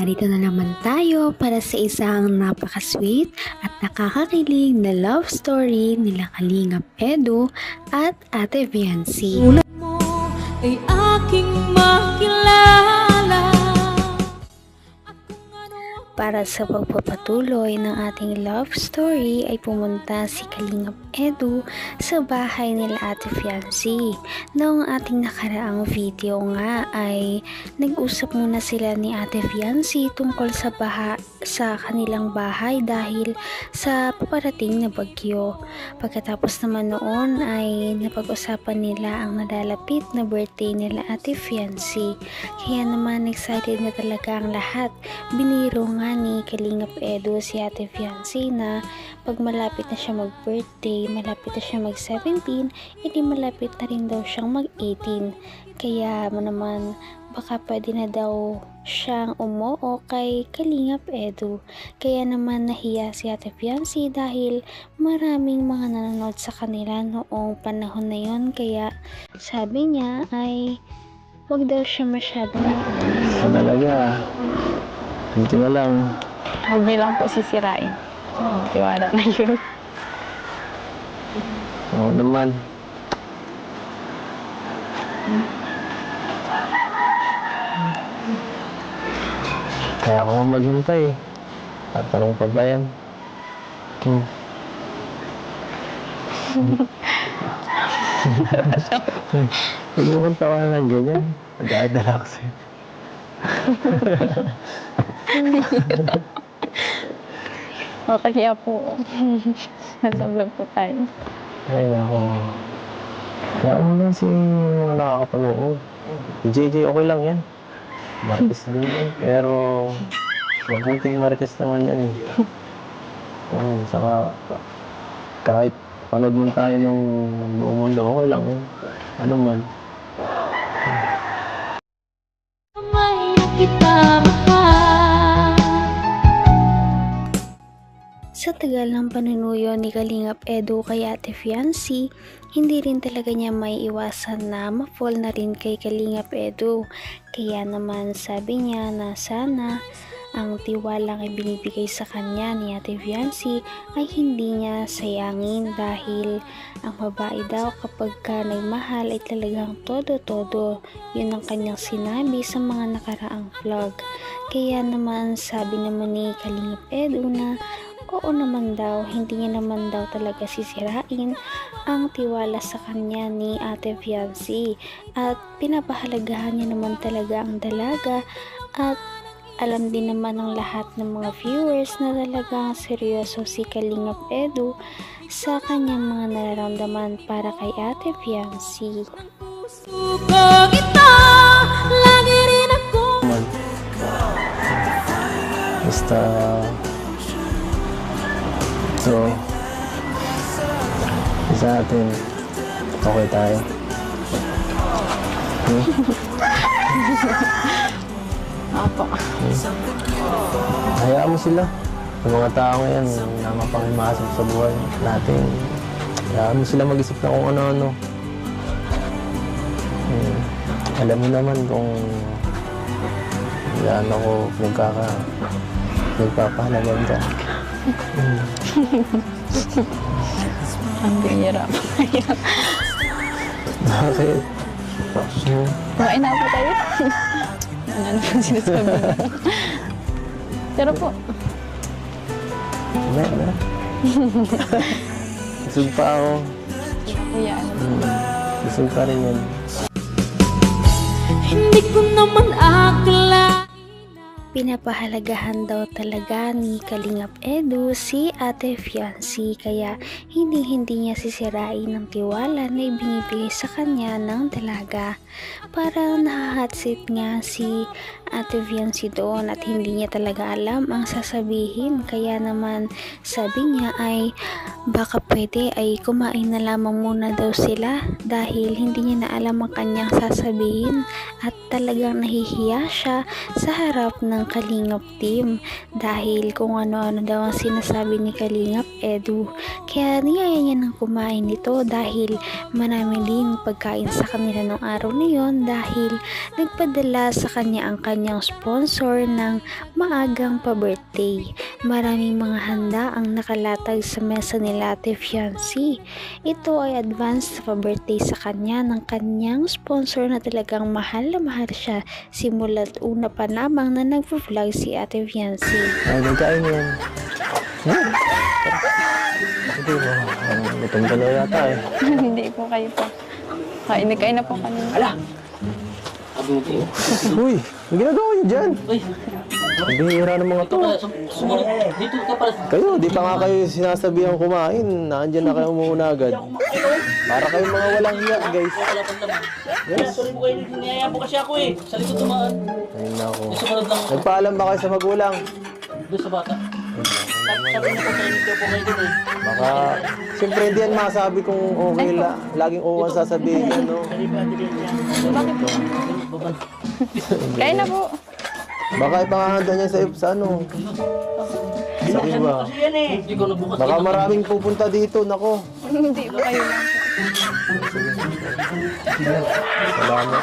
narito na naman tayo para sa isang napaka-sweet at nakakakilig na love story nila Kalingap Edu at Ate Viancy. Ulat mo ay aking makilala. Para sa pagpapatuloy ng ating love story ay pumunta si Kalingap Edu sa bahay nila Ate Viancy. Noong ating nakaraang video nga ay nag-usap muna sila ni Ate Viancy tungkol sa kanilang bahay dahil sa paparating na bagyo. Pagkatapos naman noon ay napag-usapan nila ang nalalapit na birthday nila Ate Viancy. Kaya naman excited na talaga ang lahat. Biniro nga ni Kalingap Edu si Ate Viancy na pag malapit na siya mag-birthday, malapit na siya mag-17, edi malapit na rin daw siyang mag-18. Kaya naman baka pwede na daw siyang umuo kay Kalingap Edu. Kaya naman nahiya si Ate Viancy dahil maraming mga nanonood sa kanila noong panahon na yon. Kaya sabi niya ay wag daw siya masyadong talaga. Dito na lang. Huwag lang po sisirain. Tiwala na yun. Oo naman. Kaya ako maghintay. Tatanong pa ba yan? Huwag mo kang tawanan ng ganyan. Mag-aadala ko sa'yo. O kaya po, nasa vlog po tayo. Ay, nako. Kaya mo lang si nakakapanood. Si JJ, okay lang yan. Marites din yan. Pero, mabuting marites naman yan eh. Saka, kahit panood mo tayo ng buong mundo, okay lang yan. Ano man. May nakita mahal. Sa tagal ng panunuyo ni Kalingap Edu kay Ate Viancy, hindi rin talaga niya may iwasan na ma-fall na rin kay Kalingap Edu. Kaya naman sabi niya na sana ang tiwalang ibinibigay sa kanya ni Ate Viancy ay hindi niya sayangin dahil ang babae daw kapag ka nagmahal ay talagang todo-todo. Yun ang kanyang sinabi sa mga nakaraang vlog. Kaya naman sabi naman ni Kalingap Edu na oo naman daw, hindi niya naman daw talaga sisirain ang tiwala sa kanya ni Ate Viancy at pinapahalagahan niya naman talaga ang dalaga at alam din naman ng lahat ng mga viewers na talagang seryoso si Kalingap Edu sa kanyang mga nararamdaman para kay Ate Viancy. Puso ko ito, lagi rin ako. Basta, so, sa atin, okay tayo. Opo. Hayaan mo sila. Yung mga tao ngayon na mapanghimasok sa buhay natin, hayaan mo sila mag-isip na kung ano-ano. Alam mo naman kung gaano ko nagpapahalagan ka. Ang bihira po kayo. Bakit? Kumain na po tayo. Ano po sinasabi mo? Pero po, Wala. Busog pa ako. kuya, Busog pa rin yan. Hindi ko naman akala. Pinapahalagahan daw talaga ni Kalingap Edu si Ate Viancy kaya hindi niya sisirain ang tiwala na ibinibigay sa kanya ng dalaga. Parang nahahatsit nga si Ate Viancy doon at hindi niya talaga alam ang sasabihin. Kaya naman sabi niya ay baka pwede ay kumain na lamang muna daw sila dahil hindi niya na alam ang kanyang sasabihin at talagang nahihiya siya sa harap ng Kalingap team dahil kung ano-ano daw ang sinasabi ni Kalingap Edu. Kaya niyaya niya nang kumain nito dahil marami din pagkain sa kanila nung araw na yon dahil nagpadala sa kanya ang kanyang kanyang sponsor ng maagang pa-birthday. Maraming mga handa ang nakalatag sa mesa nila Ate Fiancé. Ito ay advance pa-birthday sa kanya ng kanyang sponsor na talagang mahal na mahal siya simula't una pa lamang na nag-vlog si Ate Fiancé. Ay, nagkain yan. Hindi ba? Gutom ka na yata eh. Hindi po kayo po. Kain na po kanina. Ala! Abo ko. Uy, may ginagawa niyo dyan? Uy, Bihira ng mga to. sumunod. Dito ka pala. Kayo, di pa nga kayo sinasabihan kumain. Nandiyan na kayo umuuna agad. Para kayong mga walang hiya, guys. Wala pang laman. Yes. Sorry po kayo, niyayabo kasi ako eh. Sa likod tumaan. Ayun na ako. Sumunod lang ako. Nagpaalam ba kayo sa magulang? Doon sa bata. Sabi na po kayo, hindi po kayo dun eh. Baka, siyempre hindi yan masabi kung okay la. Laging oo ang sasabihin yan, no? Kain na po. Baka ipangahanda niya sa ano. Sa iba. Hindi ko nabukas. Baka maraming pupunta dito, nako. Hindi po kayo lang. Salamat.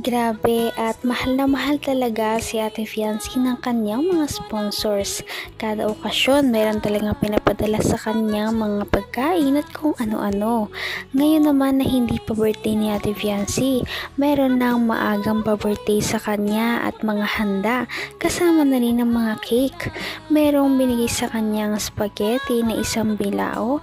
Grabe at mahal na mahal talaga si Ate Fiancé ng kanyang mga sponsors. Kada okasyon, mayroon talagang pinapadala sa kanyang mga pagkain at kung ano-ano. Ngayon naman na hindi pa birthday ni Ate Fiancé, mayroon ng maagang pa birthday sa kanya at mga handa. Kasama na rin ng mga cake. Mayroong binigay sa kanyang spaghetti na 1 bilao,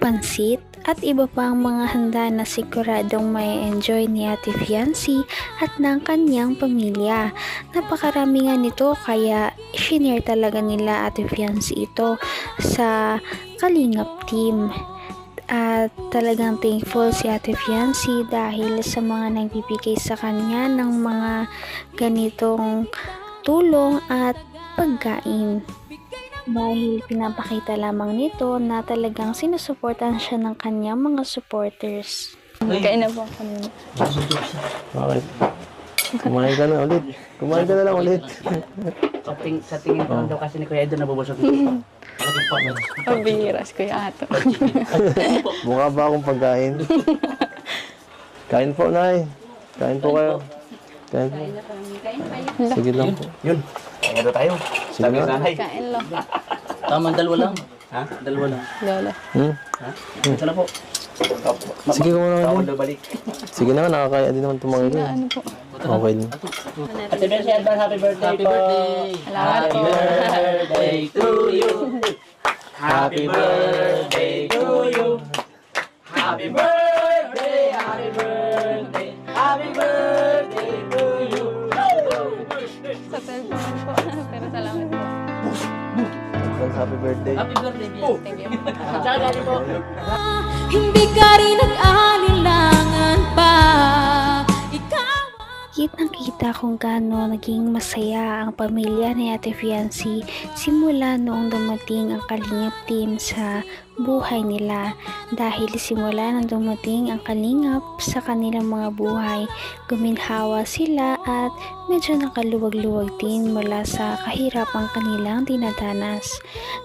pansit, at iba pang mga handa na siguradong may enjoy ni Ate Fiancé at ng kanyang pamilya. Napakarami nga nito kaya shinare talaga nila Ate Fiancé ito sa Kalingap team. At talagang thankful si Ate Fiancé dahil sa mga nagbibigay sa kanya ng mga ganitong tulong at pagkain. Dahil pinapakita lamang nito na talagang sinusuportan siya ng kanyang mga supporters. Kain na po kanina. Bakit? Kumain ka na ulit. Kumain ka na lang ulit. Sa tingin ko daw kasi ni Kuya Edo nabubusog dito. Malaking pa. Pabihira si Kuya Ato. Mukha ba akong pagkain? Kain po, Nay. Kain po kayo. Kain po. Sige lang po. Yun. Kaya na tayo. Sige na. Kain lang. Tama, dalawa lang. Ha? Dalawa lang. Lola. Ha? Ito na po. Sige ko muna. Ako balik. Sige na, nakakaya din naman tumangin ko. Ano po? Okay din. Ate Mercy, advance happy birthday po. Salamat po. Birthday to you. Happy birthday to you. Happy birthday, happy birthday, happy birthday to you. Sa cellphone po. Pero salamat po. Happy birthday. Happy birthday, Bill. Thank you. Tsaka dati po. Hindi ka rin nag-alinlangan pa. Kitang-kita kung gaano naging masaya ang pamilya ni Ate Fiancé simula noong dumating ang Kalingap team sa buhay nila. Dahil simula nang dumating ang Kalingap sa kanilang mga buhay, guminhawa sila at medyo nakaluwag-luwag din mula sa kahirapang kanilang dinadanas.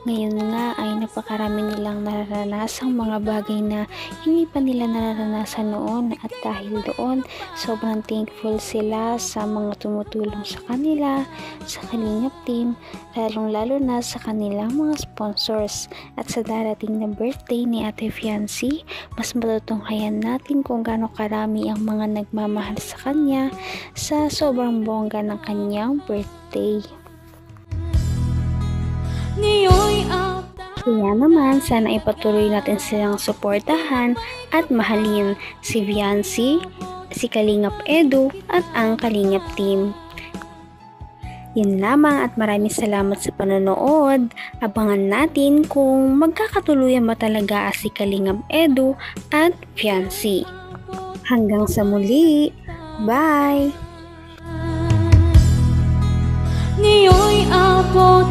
Ngayon nga ay napakarami nilang nararanasang mga bagay na hindi pa nila nararanasan noon at dahil doon sobrang thankful sila sa mga tumutulong sa kanila, sa Kalingap team, lalong-lalo na sa kanilang mga sponsors. At sa darating na birthday ni Ate Fiancé, mas matutunghayan natin kung gaano karami ang mga nagmamahal sa kanya sa sobrang bongga ng kanyang birthday. Kaya naman, sana ipatuloy natin silang suportahan at mahalin si Fiancé, si Kalingap Edu at ang Kalingap team. Yun lamang at maraming salamat sa panonood. Abangan natin kung magkakatuluyan ba talaga si Kalingap Edu at Fiancé. Hanggang sa muli. Bye! Ngayon'y abot